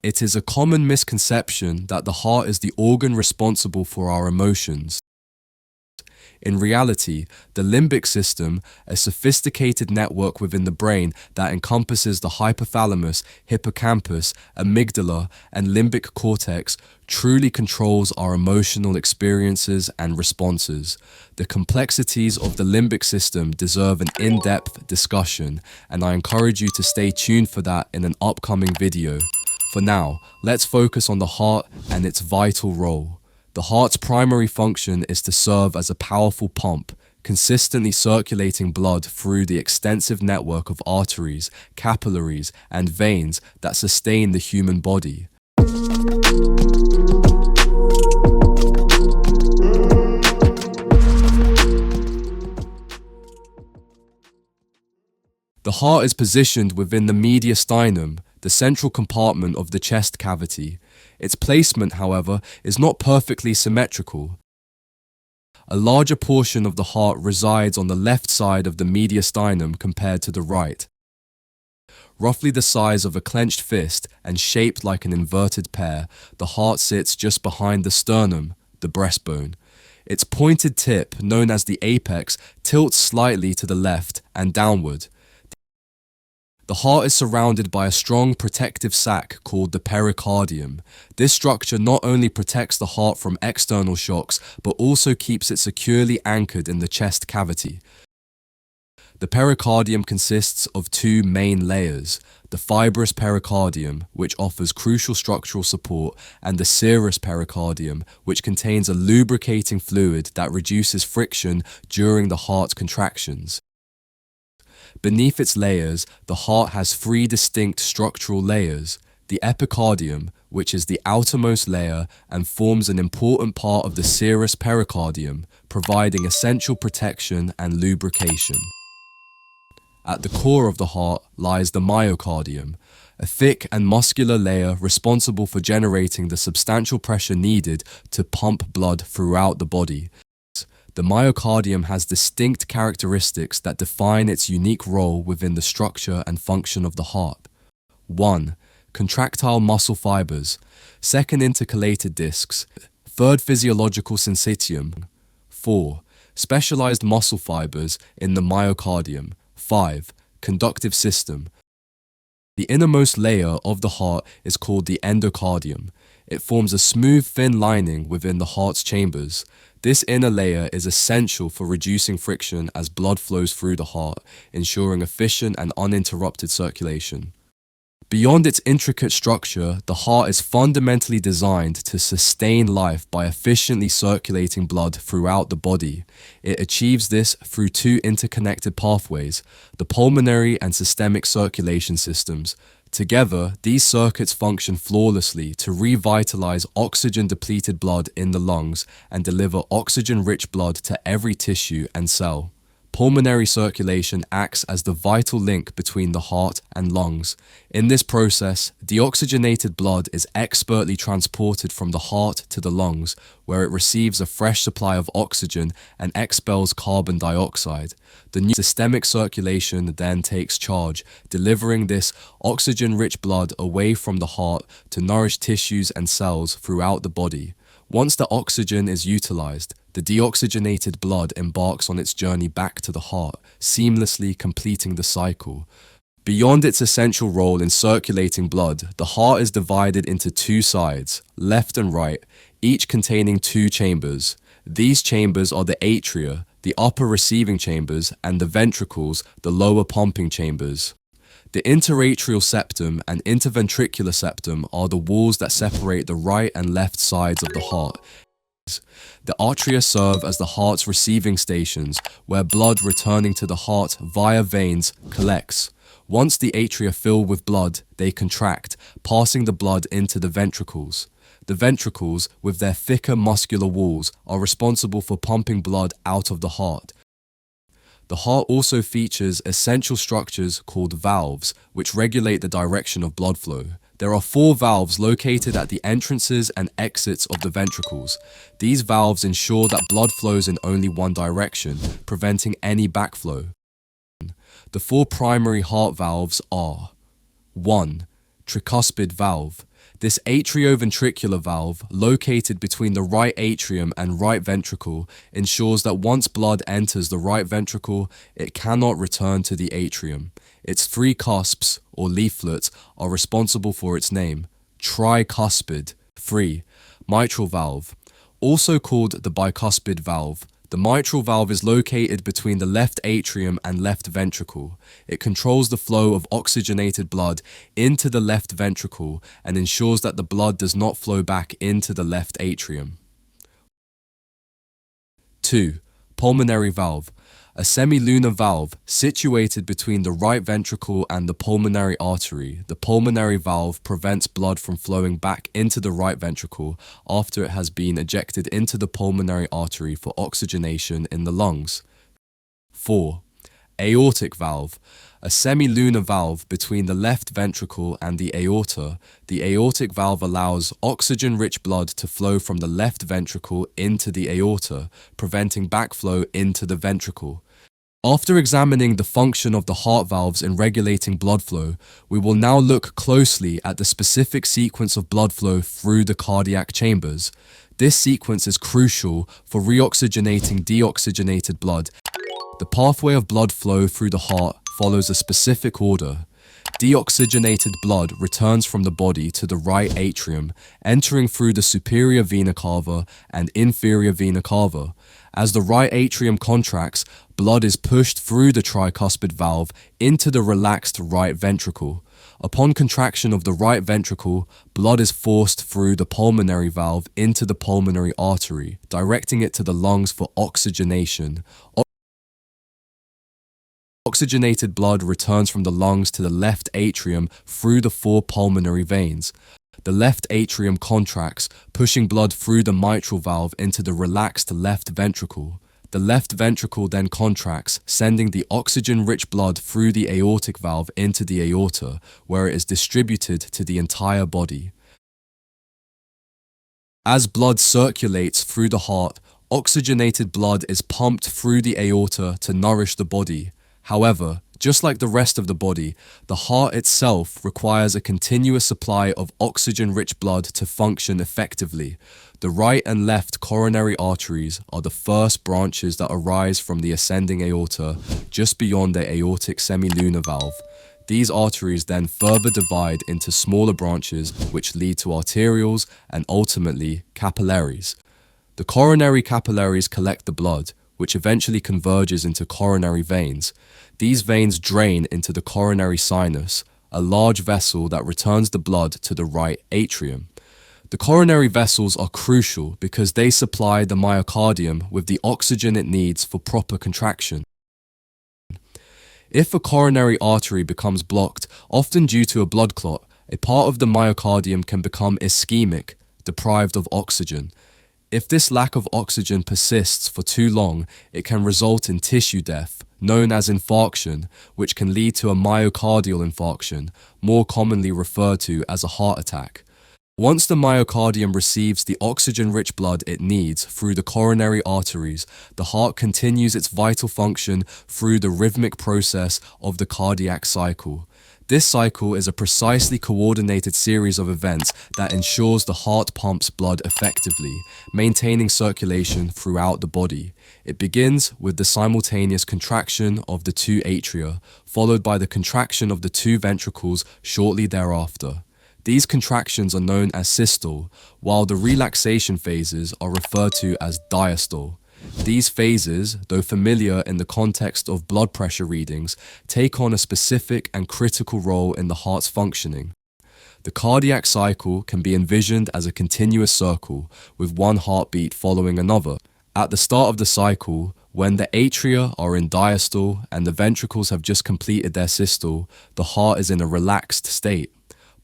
It is a common misconception that the heart is the organ responsible for our emotions. In reality, the limbic system, a sophisticated network within the brain that encompasses the hypothalamus, hippocampus, amygdala, and limbic cortex, truly controls our emotional experiences and responses. The complexities of the limbic system deserve an in-depth discussion, and I encourage you to stay tuned for that in an upcoming video. For now, let's focus on the heart and its vital role. The heart's primary function is to serve as a powerful pump, consistently circulating blood through the extensive network of arteries, capillaries, and veins that sustain the human body. The heart is positioned within the mediastinum, the central compartment of the chest cavity. Its placement, however, is not perfectly symmetrical. A larger portion of the heart resides on the left side of the mediastinum compared to the right. Roughly the size of a clenched fist and shaped like an inverted pear, the heart sits just behind the sternum, the breastbone. Its pointed tip, known as the apex, tilts slightly to the left and downward. The heart is surrounded by a strong protective sac called the pericardium. This structure not only protects the heart from external shocks, but also keeps it securely anchored in the chest cavity. The pericardium consists of two main layers: the fibrous pericardium, which offers crucial structural support, and the serous pericardium, which contains a lubricating fluid that reduces friction during the heart contractions. Beneath its layers, the heart has three distinct structural layers: the epicardium, which is the outermost layer and forms an important part of the serous pericardium, providing essential protection and lubrication. At the core of the heart lies the myocardium, a thick and muscular layer responsible for generating the substantial pressure needed to pump blood throughout the body. The myocardium has distinct characteristics that define its unique role within the structure and function of the heart. 1. Contractile muscle fibers. 2. Intercalated discs. 3. Physiological syncytium. 4. Specialized muscle fibers in the myocardium. 5. Conductive system. The innermost layer of the heart is called the endocardium. It forms a smooth, thin lining within the heart's chambers. This inner layer is essential for reducing friction as blood flows through the heart, ensuring efficient and uninterrupted circulation. Beyond its intricate structure, the heart is fundamentally designed to sustain life by efficiently circulating blood throughout the body. It achieves this through two interconnected pathways: the pulmonary and systemic circulation systems. Together, these circuits function flawlessly to revitalize oxygen-depleted blood in the lungs and deliver oxygen-rich blood to every tissue and cell. Pulmonary circulation acts as the vital link between the heart and lungs. In this process, deoxygenated blood is expertly transported from the heart to the lungs, where it receives a fresh supply of oxygen and expels carbon dioxide. The new systemic circulation then takes charge, delivering this oxygen-rich blood away from the heart to nourish tissues and cells throughout the body. Once the oxygen is utilized, the deoxygenated blood embarks on its journey back to the heart, seamlessly completing the cycle. Beyond its essential role in circulating blood, the heart is divided into two sides, left and right, each containing two chambers. These chambers are the atria, the upper receiving chambers, and the ventricles, the lower pumping chambers. The interatrial septum and interventricular septum are the walls that separate the right and left sides of the heart. The atria serve as the heart's receiving stations, where blood returning to the heart via veins collects. Once the atria fill with blood, they contract, passing the blood into the ventricles. The ventricles, with their thicker muscular walls, are responsible for pumping blood out of the heart. The heart also features essential structures called valves, which regulate the direction of blood flow. There are 4 valves located at the entrances and exits of the ventricles. These valves ensure that blood flows in only one direction, preventing any backflow. The 4 primary heart valves are: 1. Tricuspid valve. This atrioventricular valve, located between the right atrium and right ventricle, ensures that once blood enters the right ventricle, it cannot return to the atrium. Its three cusps, or leaflets, are responsible for its name: tricuspid, 3, mitral valve, also called the bicuspid valve. The mitral valve is located between the left atrium and left ventricle. It controls the flow of oxygenated blood into the left ventricle and ensures that the blood does not flow back into the left atrium. 2. Pulmonary valve. A semilunar valve situated between the right ventricle and the pulmonary artery. The pulmonary valve prevents blood from flowing back into the right ventricle after it has been ejected into the pulmonary artery for oxygenation in the lungs. 4. Aortic valve. A semilunar valve between the left ventricle and the aorta. The aortic valve allows oxygen-rich blood to flow from the left ventricle into the aorta, preventing backflow into the ventricle. After examining the function of the heart valves in regulating blood flow, we will now look closely at the specific sequence of blood flow through the cardiac chambers. This sequence is crucial for reoxygenating deoxygenated blood. The pathway of blood flow through the heart follows a specific order. Deoxygenated blood returns from the body to the right atrium, entering through the superior vena cava and inferior vena cava. As the right atrium contracts, blood is pushed through the tricuspid valve into the relaxed right ventricle. Upon contraction of the right ventricle, blood is forced through the pulmonary valve into the pulmonary artery, directing it to the lungs for oxygenation. Oxygenated blood returns from the lungs to the left atrium through the 4 pulmonary veins. The left atrium contracts, pushing blood through the mitral valve into the relaxed left ventricle. The left ventricle then contracts, sending the oxygen-rich blood through the aortic valve into the aorta, where it is distributed to the entire body. As blood circulates through the heart, oxygenated blood is pumped through the aorta to nourish the body. However, just like the rest of the body, the heart itself requires a continuous supply of oxygen-rich blood to function effectively. The right and left coronary arteries are the first branches that arise from the ascending aorta just beyond the aortic semilunar valve. These arteries then further divide into smaller branches which lead to arterioles and ultimately capillaries. The coronary capillaries collect the blood, which eventually converges into coronary veins. These veins drain into the coronary sinus, a large vessel that returns the blood to the right atrium. The coronary vessels are crucial because they supply the myocardium with the oxygen it needs for proper contraction. If a coronary artery becomes blocked, often due to a blood clot, a part of the myocardium can become ischemic, deprived of oxygen. If this lack of oxygen persists for too long, it can result in tissue death, known as infarction, which can lead to a myocardial infarction, more commonly referred to as a heart attack. Once the myocardium receives the oxygen-rich blood it needs through the coronary arteries, the heart continues its vital function through the rhythmic process of the cardiac cycle. This cycle is a precisely coordinated series of events that ensures the heart pumps blood effectively, maintaining circulation throughout the body. It begins with the simultaneous contraction of the 2 atria, followed by the contraction of the 2 ventricles shortly thereafter. These contractions are known as systole, while the relaxation phases are referred to as diastole. These phases, though familiar in the context of blood pressure readings, take on a specific and critical role in the heart's functioning. The cardiac cycle can be envisioned as a continuous circle, with one heartbeat following another. At the start of the cycle, when the atria are in diastole and the ventricles have just completed their systole, the heart is in a relaxed state.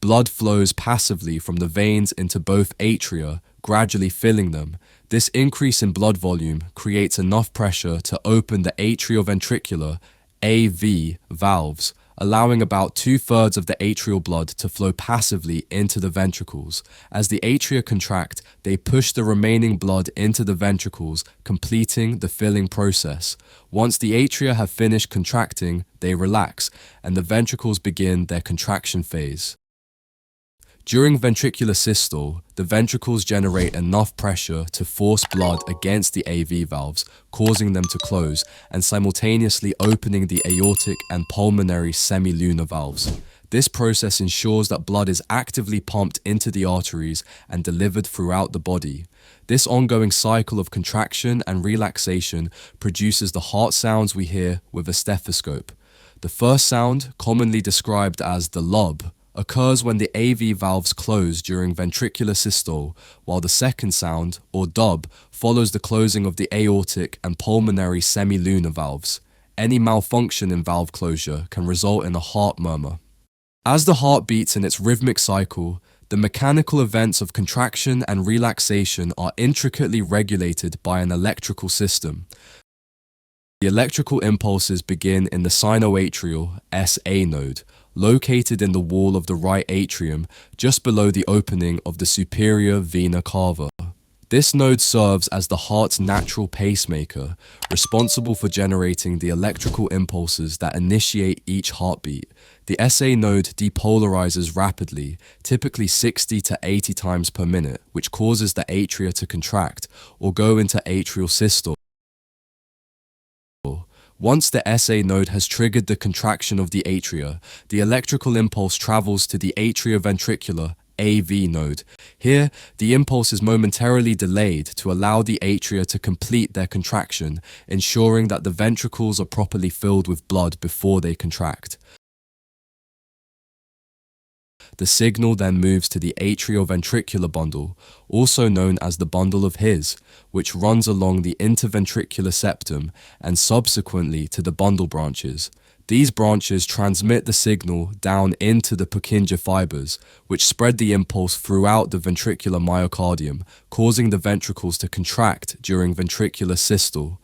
Blood flows passively from the veins into both atria, gradually filling them. This increase in blood volume creates enough pressure to open the atrioventricular AV valves, allowing about 2/3 of the atrial blood to flow passively into the ventricles. As the atria contract, they push the remaining blood into the ventricles, completing the filling process. Once the atria have finished contracting, they relax, and the ventricles begin their contraction phase. During ventricular systole, the ventricles generate enough pressure to force blood against the AV valves, causing them to close and simultaneously opening the aortic and pulmonary semilunar valves. This process ensures that blood is actively pumped into the arteries and delivered throughout the body. This ongoing cycle of contraction and relaxation produces the heart sounds we hear with a stethoscope. The first sound, commonly described as the lub, occurs when the AV valves close during ventricular systole, while the second sound, or dub, follows the closing of the aortic and pulmonary semilunar valves. Any malfunction in valve closure can result in a heart murmur. As the heart beats in its rhythmic cycle, the mechanical events of contraction and relaxation are intricately regulated by an electrical system. The electrical impulses begin in the sinoatrial SA node, located in the wall of the right atrium, just below the opening of the superior vena cava. This node serves as the heart's natural pacemaker, responsible for generating the electrical impulses that initiate each heartbeat. The SA node depolarizes rapidly, typically 60 to 80 times per minute, which causes the atria to contract or go into atrial systole. Once the SA node has triggered the contraction of the atria, the electrical impulse travels to the atrioventricular AV node. Here, the impulse is momentarily delayed to allow the atria to complete their contraction, ensuring that the ventricles are properly filled with blood before they contract. The signal then moves to the atrioventricular bundle, also known as the bundle of His, which runs along the interventricular septum and subsequently to the bundle branches. These branches transmit the signal down into the Purkinje fibers, which spread the impulse throughout the ventricular myocardium, causing the ventricles to contract during ventricular systole.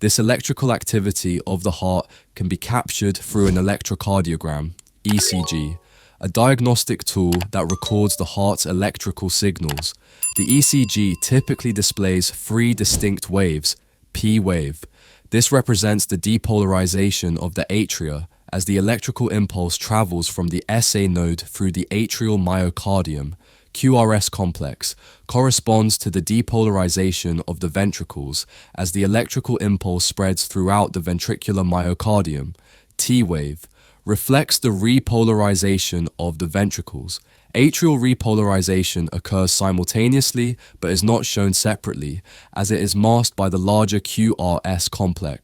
This electrical activity of the heart can be captured through an electrocardiogram, ECG, a diagnostic tool that records the heart's electrical signals. The ECG typically displays 3 distinct waves, P wave. This represents the depolarization of the atria as the electrical impulse travels from the SA node through the atrial myocardium. QRS complex corresponds to the depolarization of the ventricles as the electrical impulse spreads throughout the ventricular myocardium. T wave reflects the repolarization of the ventricles. Atrial repolarization occurs simultaneously but is not shown separately, as it is masked by the larger QRS complex.